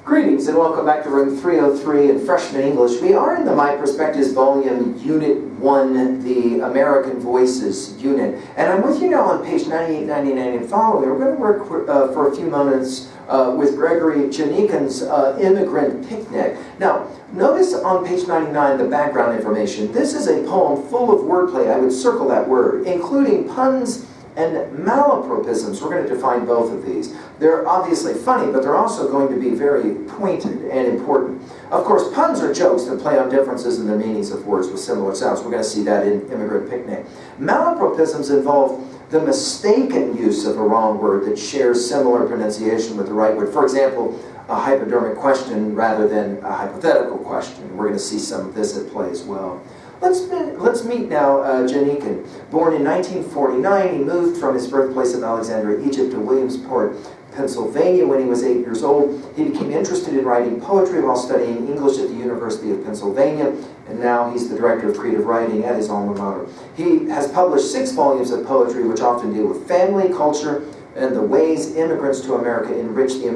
Greetings and welcome back to room 303 in Freshman English. We are in the MyPerspectives volume, Unit 1, the American Voices unit. And I'm with you now on page 98, 99 and following. We're going to work for a few moments with Gregory Djanikian's Immigrant Picnic. Now, notice on page 99 the background information. This is a poem full of wordplay. I would circle that word, including puns and malapropisms. We're going to define both of these. They're obviously funny, but they're also going to be very pointed and important. Of course, puns are jokes that play on differences in the meanings of words with similar sounds. We're going to see that in Immigrant Picnic. Malapropisms involve the mistaken use of a wrong word that shares similar pronunciation with the right word. For example, a hypodermic question rather than a hypothetical question. We're going to see some of this at play as well. Let's meet now Djanikian. Born in 1949, he moved from his birthplace of Alexandria, Egypt to Williamsport, Pennsylvania when he was 8 years old. He became interested in writing poetry while studying English at the University of Pennsylvania, and now he's the director of creative writing at his alma mater. He has published 6 volumes of poetry which often deal with family, culture, and the ways immigrants to America enrich the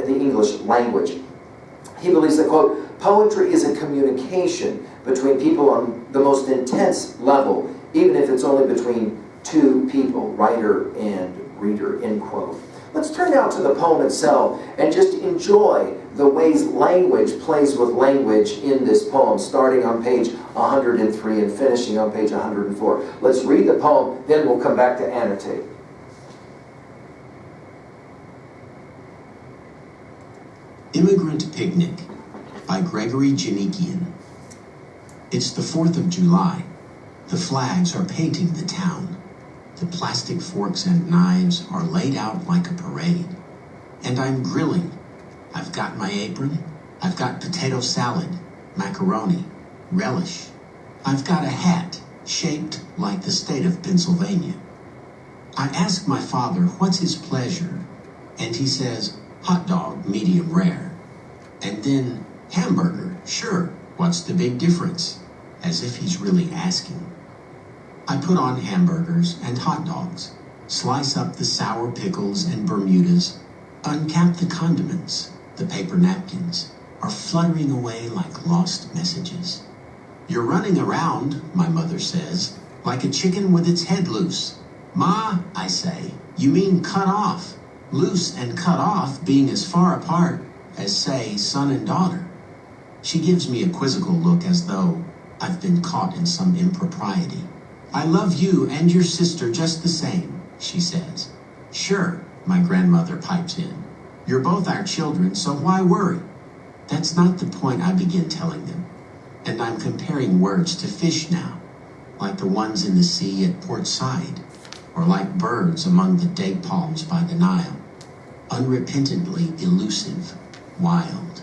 English language. He believes that, quote, poetry is a communication between people on the most intense level, even if it's only between two people, writer and reader, end quote. Let's turn now to the poem itself and just enjoy the ways language plays with language in this poem, starting on page 103 and finishing on page 104. Let's read the poem, then we'll come back to annotate. Immigrant Picnic by Gregory Djanikian. It's the 4th of July. The flags are painting the town. The plastic forks and knives are laid out like a parade. And I'm grilling. I've got my apron. I've got potato salad, macaroni, relish. I've got a hat shaped like the state of Pennsylvania. I ask my father what's his pleasure, and he says, hot dog, medium rare. And then, hamburger, sure, what's the big difference? As if he's really asking. I put on hamburgers and hot dogs, slice up the sour pickles and Bermudas, uncap the condiments. The paper napkins are fluttering away like lost messages. You're running around, my mother says, like a chicken with its head loose. Ma, I say, you mean cut off. Loose and cut off being as far apart as, say, son and daughter. She gives me a quizzical look as though I've been caught in some impropriety. I love you and your sister just the same, she says. Sure, my grandmother pipes in. You're both our children, so why worry? That's not the point, I begin telling them. And I'm comparing words to fish now, like the ones in the sea at Port Said, or like birds among the date palms by the Nile. Unrepentantly elusive, wild.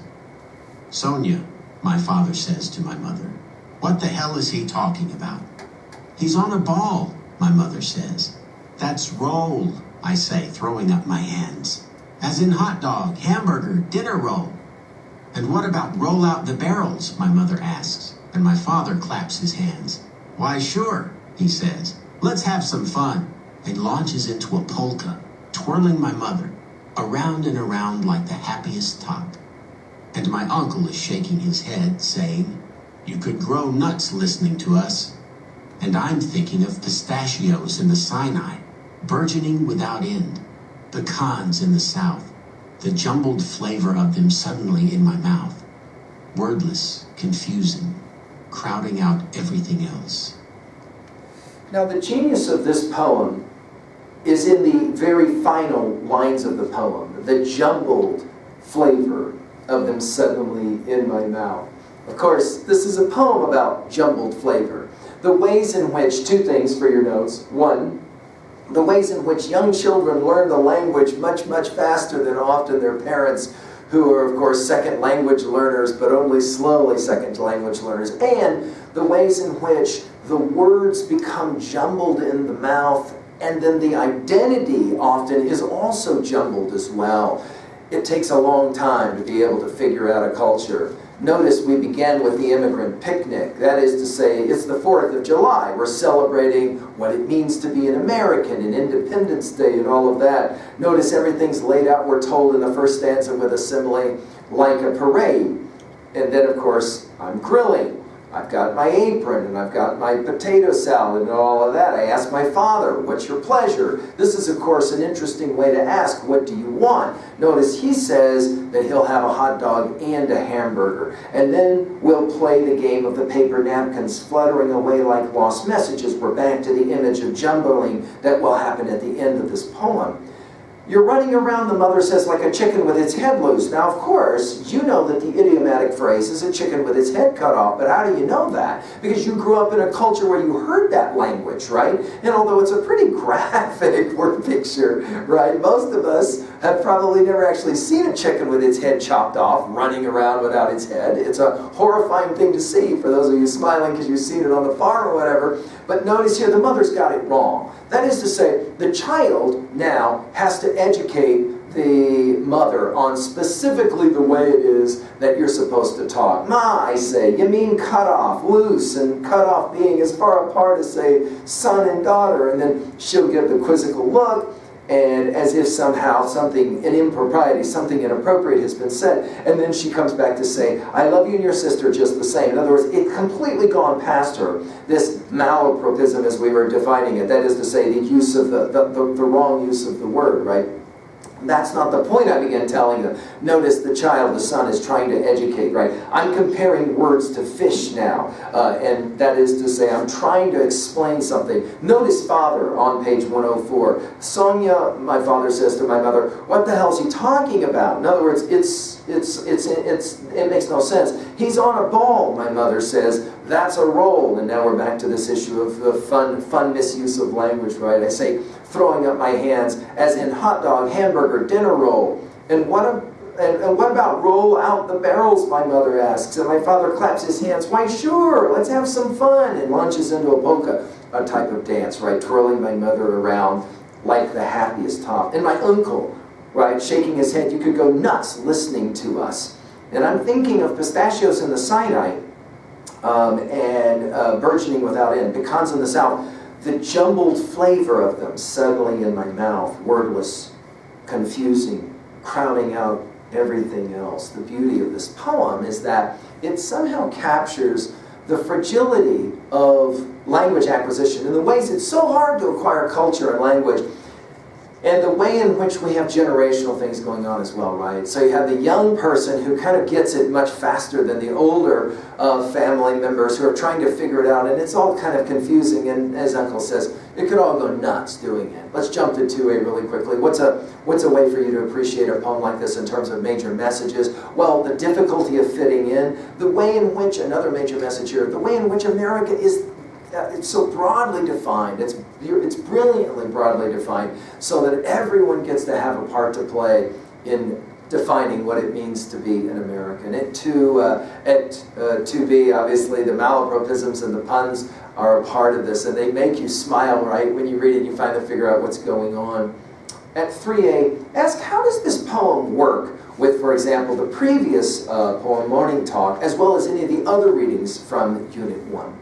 Sonia, my father says to my mother, what the hell is he talking about? He's on a ball, my mother says. That's roll, I say, throwing up my hands. As in hot dog, hamburger, dinner roll. And what about roll out the barrels, my mother asks, and my father claps his hands. Why sure, he says, let's have some fun, and launches into a polka, twirling my mother, around and around like the happiest top. And my uncle is shaking his head, saying, you could grow nuts listening to us. And I'm thinking of pistachios in the Sinai, burgeoning without end, pecans in the south, the jumbled flavor of them suddenly in my mouth, wordless, confusing, crowding out everything else. Now the genius of this poem is in the very final lines of the poem, the jumbled flavor of them suddenly in my mouth. Of course, this is a poem about jumbled flavor. The ways in which, 2 things for your notes. 1, the ways in which young children learn the language much, much faster than often their parents, who are, of course, second language learners, but only slowly second language learners. And the ways in which the words become jumbled in the mouth, and then the identity often is also jumbled as well. It takes a long time to be able to figure out a culture. Notice we began with the immigrant picnic. That is to say, it's the 4th of July. We're celebrating what it means to be an American, and Independence Day and all of that. Notice everything's laid out, we're told in the first stanza with a simile, like a parade. And then, of course, I'm grilling. I've got my apron, and I've got my potato salad and all of that. I ask my father, what's your pleasure? This is, of course, an interesting way to ask, what do you want? Notice he says that he'll have a hot dog and a hamburger. And then we'll play the game of the paper napkins fluttering away like lost messages. We're back to the image of jumbling that will happen at the end of this poem. You're running around, the mother says, like a chicken with its head loose. Now, of course, you know that the idiomatic phrase is a chicken with its head cut off, but how do you know that? Because you grew up in a culture where you heard that language, right? And although it's a pretty graphic word picture, right, most of us have probably never actually seen a chicken with its head chopped off, running around without its head. It's a horrifying thing to see for those of you smiling because you've seen it on the farm or whatever. But notice here, the mother's got it wrong. That is to say, the child now has to educate the mother on specifically the way it is that you're supposed to talk. Ma, I say, you mean cut off, loose, and cut off being as far apart as, say, son and daughter. And then she'll give the quizzical look, and as if somehow something, an impropriety, something inappropriate has been said. And then she comes back to say, I love you and your sister just the same. In other words, it's completely gone past her, this malapropism as we were defining it. That is to say, the use of the wrong use of the word, right? That's not the point I began telling them. Notice the child, the son, is trying to educate, right? I'm comparing words to fish now. And that is to say, I'm trying to explain something. Notice father on page 104. Sonia, my father says to my mother, what the hell is he talking about? In other words, it makes no sense. He's on a ball, my mother says. That's a roll. And now we're back to this issue of the fun misuse of language, right? I say, throwing up my hands, as in hot dog, hamburger, dinner roll. And what about roll out the barrels, my mother asks. And my father claps his hands. Why, sure, let's have some fun. And launches into a polka, a type of dance, right? Twirling my mother around like the happiest top. And my uncle, right, shaking his head. You could go nuts listening to us. And I'm thinking of pistachios in the Sinai and burgeoning without end. Pecans in the South. The jumbled flavor of them settling in my mouth, wordless, confusing, crowding out everything else. The beauty of this poem is that it somehow captures the fragility of language acquisition in the ways it's so hard to acquire culture and language, and the way in which we have generational things going on as well, right? So you have the young person who kind of gets it much faster than the older family members who are trying to figure it out, and it's all kind of confusing, and as Uncle says, it could all go nuts doing it. Let's jump to 2A really quickly. What's a way for you to appreciate a poem like this in terms of major messages? Well, the difficulty of fitting in, the way in which, another major message here, the way in which America is it's so broadly defined, it's brilliantly broadly defined, so that everyone gets to have a part to play in defining what it means to be an American. At 2B, obviously, the malapropisms and the puns are a part of this, and they make you smile, right? When you read it, you finally figure out what's going on. At 3A, ask, how does this poem work with, for example, the previous poem, Morning Talk, as well as any of the other readings from Unit 1?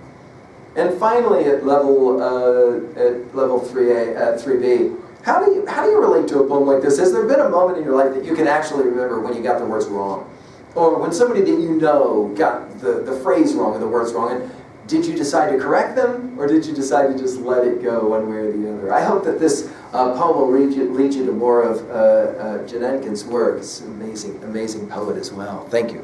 And finally, at level 3A, 3B, how do you relate to a poem like this? Has there been a moment in your life that you can actually remember when you got the words wrong? Or when somebody that you know got the phrase wrong or the words wrong, and did you decide to correct them, or did you decide to just let it go one way or the other? I hope that this poem will lead you to more of Djanikian's work. He's an amazing poet as well. Thank you.